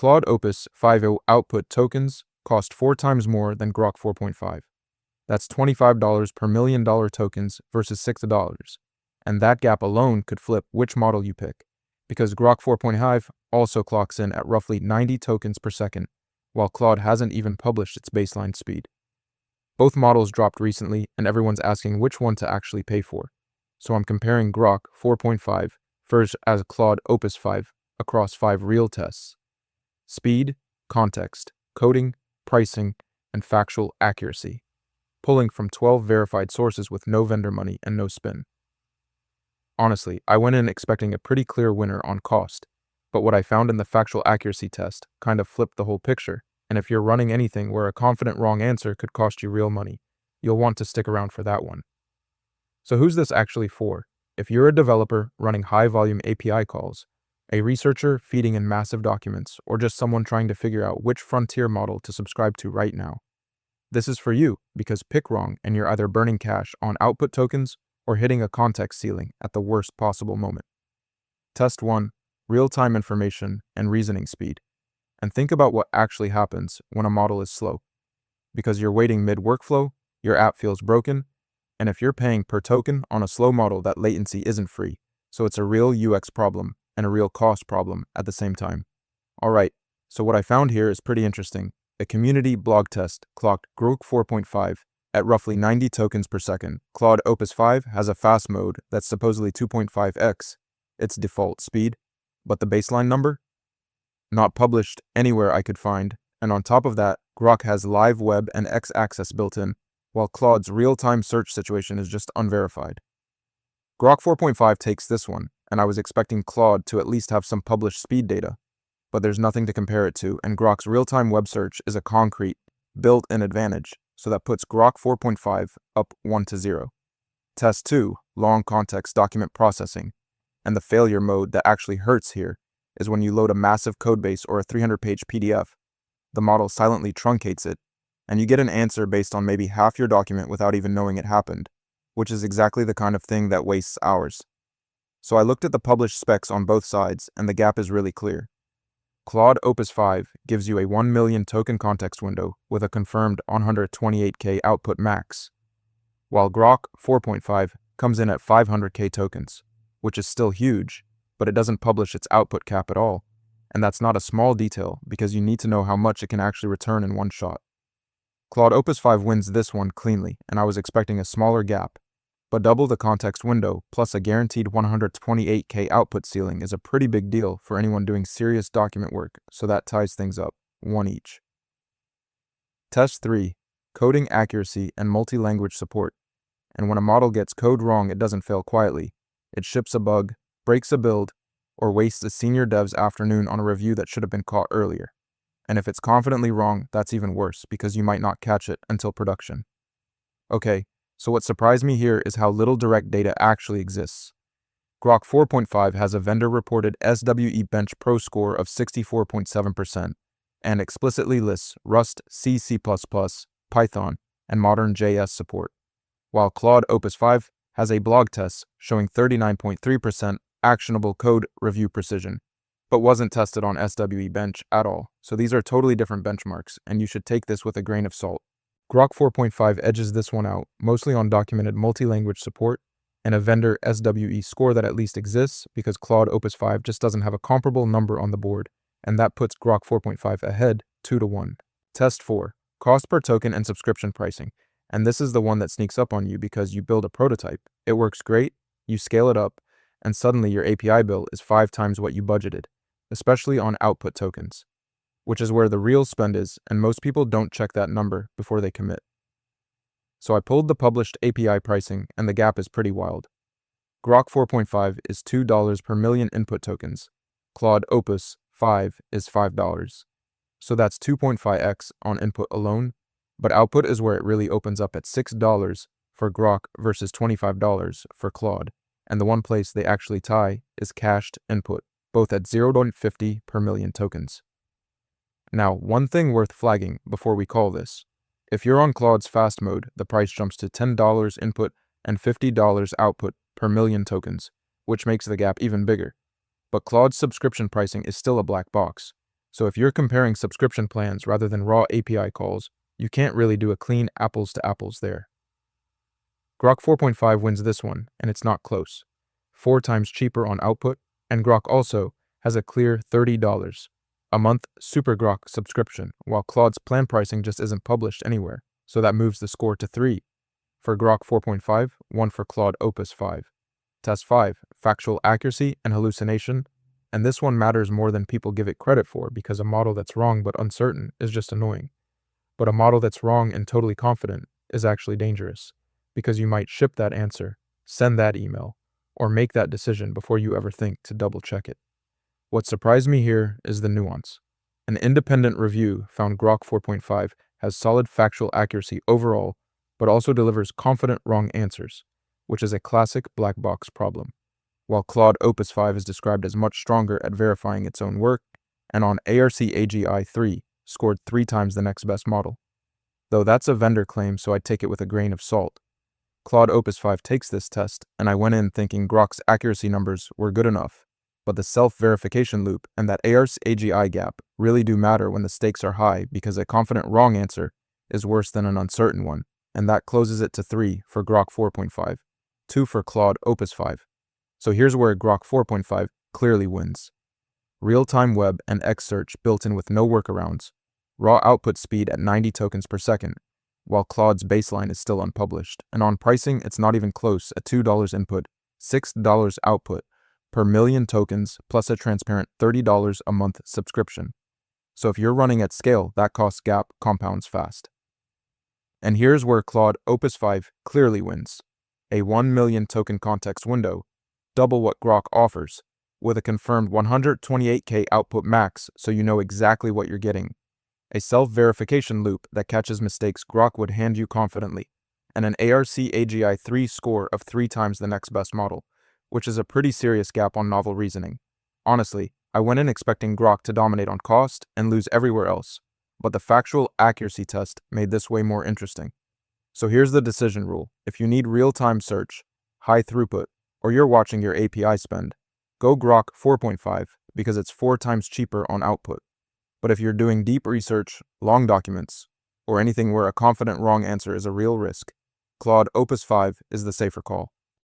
Claude Opus 5.0 output tokens cost 4 times more than Grok 4.5. That's $25 per $1 million tokens versus $6. And that gap alone could flip which model you pick, because Grok 4.5 also clocks in at roughly 90 tokens per second, while Claude hasn't even published its baseline speed. Both models dropped recently, and everyone's asking which one to actually pay for. So I'm comparing Grok 4.5 versus as Claude Opus 5 across 5 real tests. Speed, context, coding, pricing, and factual accuracy, pulling from 12 verified sources with no vendor money and no spin. Honestly, I went in expecting a pretty clear winner on cost, but what I found in the factual accuracy test kind of flipped the whole picture, and if you're running anything where a confident wrong answer could cost you real money, you'll want to stick around for that one. So who's this actually for? If you're a developer running high-volume API calls, a researcher feeding in massive documents, or just someone trying to figure out which frontier model to subscribe to right now, this is for you, because pick wrong and you're either burning cash on output tokens or hitting a context ceiling at the worst possible moment. Test 1. Real-time information and reasoning speed. And think about what actually happens when a model is slow. Because you're waiting mid-workflow, your app feels broken, and if you're paying per token on a slow model, that latency isn't free, so it's a real UX problem and a real cost problem at the same time. Alright, so what I found here is pretty interesting. A community blog test clocked Grok 4.5 at roughly 90 tokens per second. Claude Opus 5 has a fast mode that's supposedly 2.5x its default speed, but the baseline number? Not published anywhere I could find, and on top of that, Grok has live web and X-axis built in, while Claude's real-time search situation is just unverified. Grok 4.5 takes this one, and I was expecting Claude to at least have some published speed data, but there's nothing to compare it to, and Grok's real-time web search is a concrete, built-in advantage, so that puts Grok 4.5 up 1-0. Test 2, long context document processing, and the failure mode that actually hurts here is when you load a massive codebase or a 300-page PDF. The model silently truncates it, and you get an answer based on maybe half your document without even knowing it happened, which is exactly the kind of thing that wastes hours. So I looked at the published specs on both sides, and the gap is really clear. Claude Opus 5 gives you a 1 million token context window with a confirmed 128K output max, while Grok 4.5 comes in at 500K tokens, which is still huge, but it doesn't publish its output cap at all, and that's not a small detail because you need to know how much it can actually return in one shot. Claude Opus 5 wins this one cleanly, and I was expecting a smaller gap, but double the context window plus a guaranteed 128K output ceiling is a pretty big deal for anyone doing serious document work, so that ties things up, 1 each. Test 3. Coding accuracy and multi-language support. And when a model gets code wrong, it doesn't fail quietly. It ships a bug, breaks a build, or wastes a senior dev's afternoon on a review that should have been caught earlier. And if it's confidently wrong, that's even worse, because you might not catch it until production. Okay, so what surprised me here is how little direct data actually exists. Grok 4.5 has a vendor-reported SWE Bench Pro score of 64.7% and explicitly lists Rust, C++, Python, and modern JS support, while Claude Opus 5 has a blog test showing 39.3% actionable code review precision, but wasn't tested on SWE Bench at all, so these are totally different benchmarks, and you should take this with a grain of salt. Grok 4.5 edges this one out, mostly on documented multi-language support and a vendor SWE score that at least exists, because Claude Opus 5 just doesn't have a comparable number on the board, and that puts Grok 4.5 ahead 2-1. Test 4. Cost per token and subscription pricing, and this is the one that sneaks up on you because you build a prototype, it works great, you scale it up, and suddenly your API bill is 5 times what you budgeted, especially on output tokens, which is where the real spend is, and most people don't check that number before they commit. So I pulled the published API pricing, and the gap is pretty wild. Grok 4.5 is $2 per million input tokens. Claude Opus 5 is $5. So that's 2.5x on input alone, but output is where it really opens up at $6 for Grok versus $25 for Claude, and the one place they actually tie is cached input, both at 0.50 per million tokens. Now, one thing worth flagging before we call this. If you're on Claude's fast mode, the price jumps to $10 input and $50 output per million tokens, which makes the gap even bigger. But Claude's subscription pricing is still a black box. So if you're comparing subscription plans rather than raw API calls, you can't really do a clean apples to apples there. Grok 4.5 wins this one, and it's not close. 4 times cheaper on output, and Grok also has a clear $30 a month Super Grok subscription, while Claude's plan pricing just isn't published anywhere, so that moves the score to 3 for Grok 4.5, 1 for Claude Opus 5. Test 5, factual accuracy and hallucination, and this one matters more than people give it credit for because a model that's wrong but uncertain is just annoying. But a model that's wrong and totally confident is actually dangerous, because you might ship that answer, send that email, or make that decision before you ever think to double check it. What surprised me here is the nuance. An independent review found Grok 4.5 has solid factual accuracy overall, but also delivers confident wrong answers, which is a classic black box problem. While Claude Opus 5 is described as much stronger at verifying its own work, and on ARC-AGI 3 scored 3 times the next best model. Though that's a vendor claim, so I'd take it with a grain of salt. Claude Opus 5 takes this test, and I went in thinking Grok's accuracy numbers were good enough, but the self-verification loop and that ARC-AGI gap really do matter when the stakes are high because a confident wrong answer is worse than an uncertain one, and that closes it to 3 for Grok 4.5, 2 for Claude Opus 5. So here's where Grok 4.5 clearly wins. Real-time web and X search built in with no workarounds, raw output speed at 90 tokens per second, while Claude's baseline is still unpublished, and on pricing it's not even close at $2 input, $6 output per million tokens plus a transparent $30 a month subscription. So if you're running at scale, that cost gap compounds fast. And here's where Claude Opus 5 clearly wins. A 1 million token context window, double what Grok offers, with a confirmed 128K output max so you know exactly what you're getting. A self-verification loop that catches mistakes Grok would hand you confidently, and an ARC-AGI 3 score of 3 times the next best model, which is a pretty serious gap on novel reasoning. Honestly, I went in expecting Grok to dominate on cost and lose everywhere else, but the factual accuracy test made this way more interesting. So here's the decision rule. If you need real-time search, high throughput, or you're watching your API spend, go Grok 4.5 because it's 4 times cheaper on output. But if you're doing deep research, long documents, or anything where a confident wrong answer is a real risk, Claude Opus 5 is the safer call.